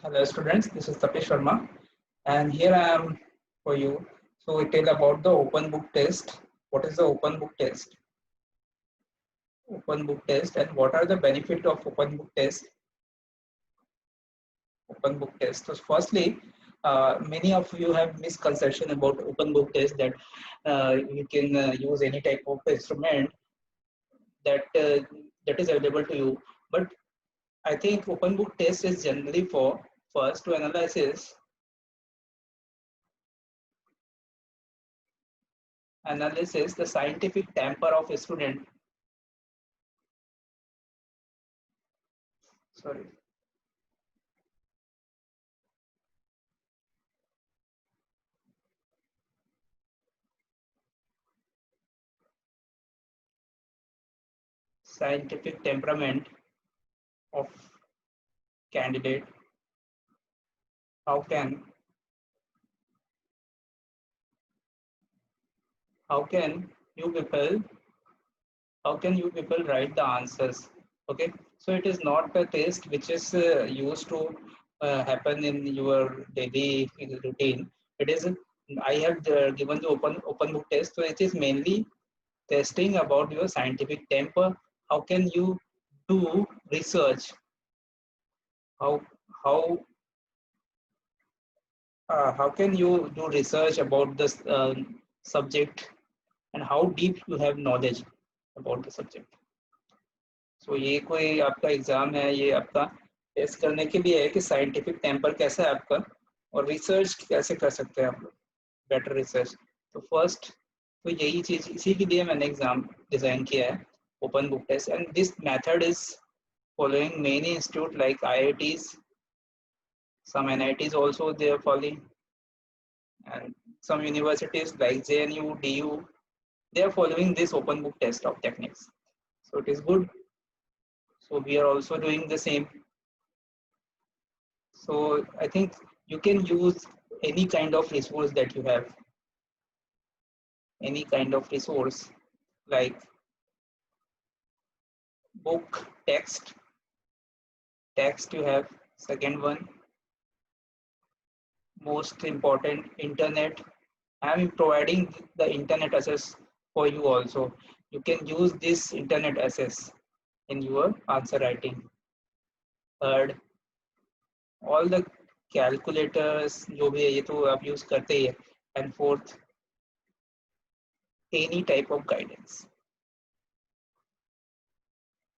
Hello students, this is Tapesh Sharma and here I am for you. So we tell about the open book test. What is the open book test? Open book test and what are the benefit of open book test? Open book test. So firstly, many of you have misconception about open book test that you can use any type of instrument that that is available to you. But I think open book test is generally for first to analysis the scientific temper of a student. Sorry, scientific temperament of candidate. How can how can you people how can you people write the answers? Okay, so it is not a test which is used to happen in your daily routine. It is I have given the open book test, so it is mainly testing about your scientific temper. How can you do research? How how how can you do research about this subject, and how deep you have knowledge about the subject. So ये कोई आपका exam है, ये आपका test करने के लिए है कि साइंटिफिक टेम्पर कैसा है आपका और रिसर्च कैसे कर सकते हैं आप लोग, बेटर रिसर्च। तो फर्स्ट तो यही चीज, इसी के लिए मैंने एग्जाम डिजाइन किया है, open book test, and this method is following many institute like IITs, some NITs also they are following, and some universities like JNU, DU, they are following this open book test of techniques. So it is good. So we are also doing the same. So I think you can use any kind of resource that you have, any kind of resource like book, text you have. Second one, most important, internet. I am providing the internet access for you also. You can use this internet access in your answer writing. Third, all the calculators जो भी है ये तो आप use करते ही है. And fourth, any type of guidance.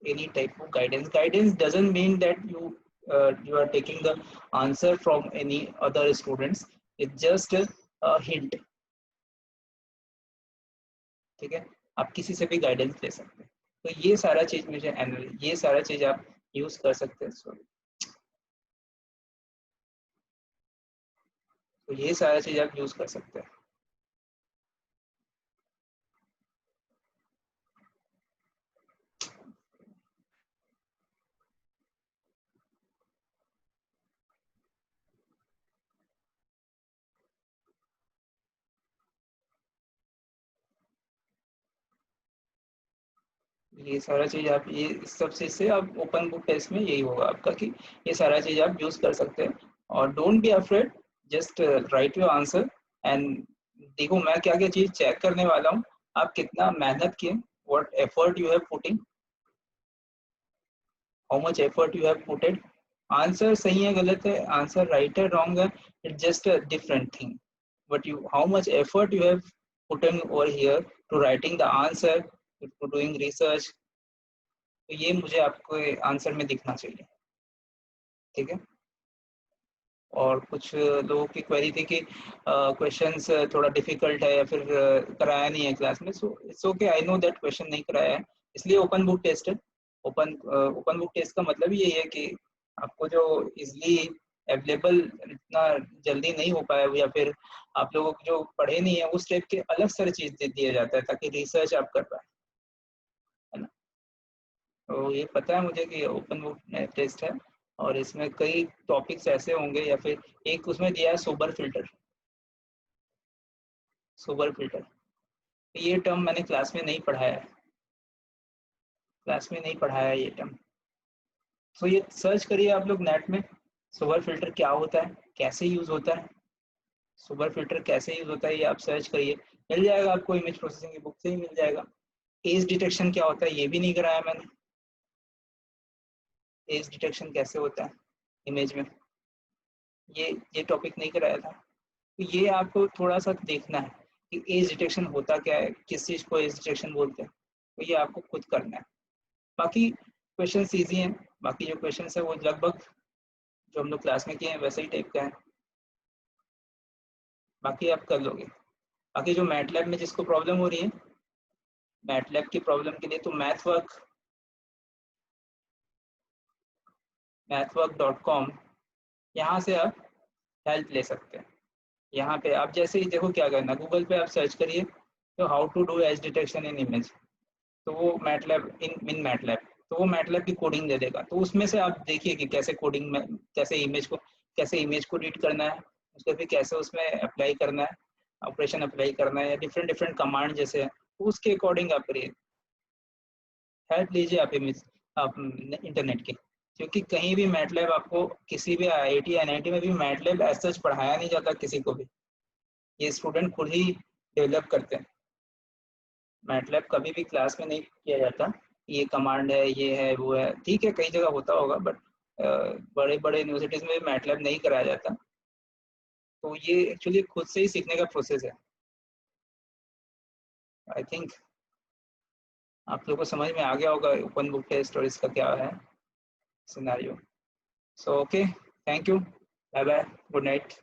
Any type of guidance doesn't mean that you are taking the answer from any other students. It's just a hint. ठीक है, आप किसी से भी गाइडेंस ले सकते हैं. तो ये सारा चीज मुझे ये सारा चीज आप यूज कर सकते हैं. सॉरी, तो ये सारा चीज आप यूज कर सकते हैं. ये सारा चीज आप ये सब चीज से आप ओपन बुक टेस्ट में यही होगा आपका कि ये सारा चीज आप यूज कर सकते हैं. और don't be afraid, just right your answer. And देखो मैं क्या क्या चीज चेक करने वाला हूँ, आप कितना मेहनत किए, what effort you have putting, how much effort you have putted. Answer सही है गलत है, आंसर राइट है रॉन्ग है, it's just a different thing. But you how much effort you have put in over here to writing the answer, to doing research, तो ये मुझे आपको आंसर में दिखना चाहिए. ठीक है. और कुछ लोगों की क्वेरी थी कि क्वेश्चंस थोड़ा डिफिकल्ट है या फिर कराया नहीं है क्लास में. So it's okay, I know that question नहीं कराया है, इसलिए ओपन बुक टेस्ट है. ओपन बुक टेस्ट का मतलब यही है कि आपको जो इजली अवेलेबल इतना जल्दी नहीं हो पाया, या फिर आप लोगों को जो पढ़े नहीं है उस टाइप के अलग सारी चीज दे दिया जाता है ताकि रिसर्च आप कर पाए, है ना. तो ये पता है मुझे कि ओपन बुक टेस्ट है और इसमें कई टॉपिक्स ऐसे होंगे, या फिर एक उसमें दिया है सोबर फिल्टर. सोबर फिल्टर ये टर्म मैंने क्लास में नहीं पढ़ाया है, क्लास में नहीं पढ़ाया ये टर्म. तो ये सर्च करिए आप लोग नेट में, सुपर फिल्टर क्या होता है, कैसे यूज होता है, सुपर फिल्टर कैसे यूज होता है ये आप सर्च करिए, मिल जाएगा आपको, इमेज प्रोसेसिंग की बुक से ही मिल जाएगा। एज डिटेक्शन क्या होता है ये भी नहीं कराया मैंने, एज डिटेक्शन कैसे होता है इमेज में, ये टॉपिक नहीं कराया था। तो ये आपको थोड़ा सा देखना है कि एज डिटेक्शन होता क्या है, किस चीज को एज डिटेक्शन बोलते हैं, तो ये आपको खुद करना है। बाकी क्वेश्चन ईजी हैं, बाकी जो क्वेश्चन है वो लगभग जो हम लोग क्लास में किए हैं वैसे ही टाइप का है, बाकी आप कर लोगे। बाकी जो मैटलैब में जिसको प्रॉब्लम हो रही है, मैटलैब की प्रॉब्लम के लिए तो mathwork.com, यहाँ से आप हेल्प ले सकते हैं। यहाँ पे आप जैसे ही देखो क्या करना, गूगल पे आप सर्च करिए तो how to do edge detection in image, तो वो मैटलैब इन मैटलैब, तो वो मैटलैब की कोडिंग दे देगा, तो उसमें से आप देखिए कि कैसे कोडिंग में कैसे इमेज को रीड करना है, उसको फिर कैसे उसमें अप्लाई करना है, ऑपरेशन अप्लाई करना है, या डिफरेंट डिफरेंट कमांड जैसे है, तो उसके अकॉर्डिंग आप करिए, हेल्प लीजिए आप इंटरनेट की। क्योंकि कहीं भी मैटलैब आपको किसी भी आईआईटी एनआईटी में भी मैटलैब एज सच पढ़ाया नहीं जाता किसी को भी, ये स्टूडेंट खुद ही डेवलप करते हैं। मैटलैब कभी भी क्लास में नहीं किया जाता, ये कमांड है, ये है, वो है, ठीक है कई जगह होता होगा, बट बड़े बड़े यूनिवर्सिटीज में मैटलैब नहीं कराया जाता, तो ये एक्चुअली खुद से ही सीखने का प्रोसेस है। आई थिंक आप लोगों को समझ में आ गया होगा ओपन बुक टेस्ट और इसका क्या है scenario. So okay, thank you, bye bye, good night.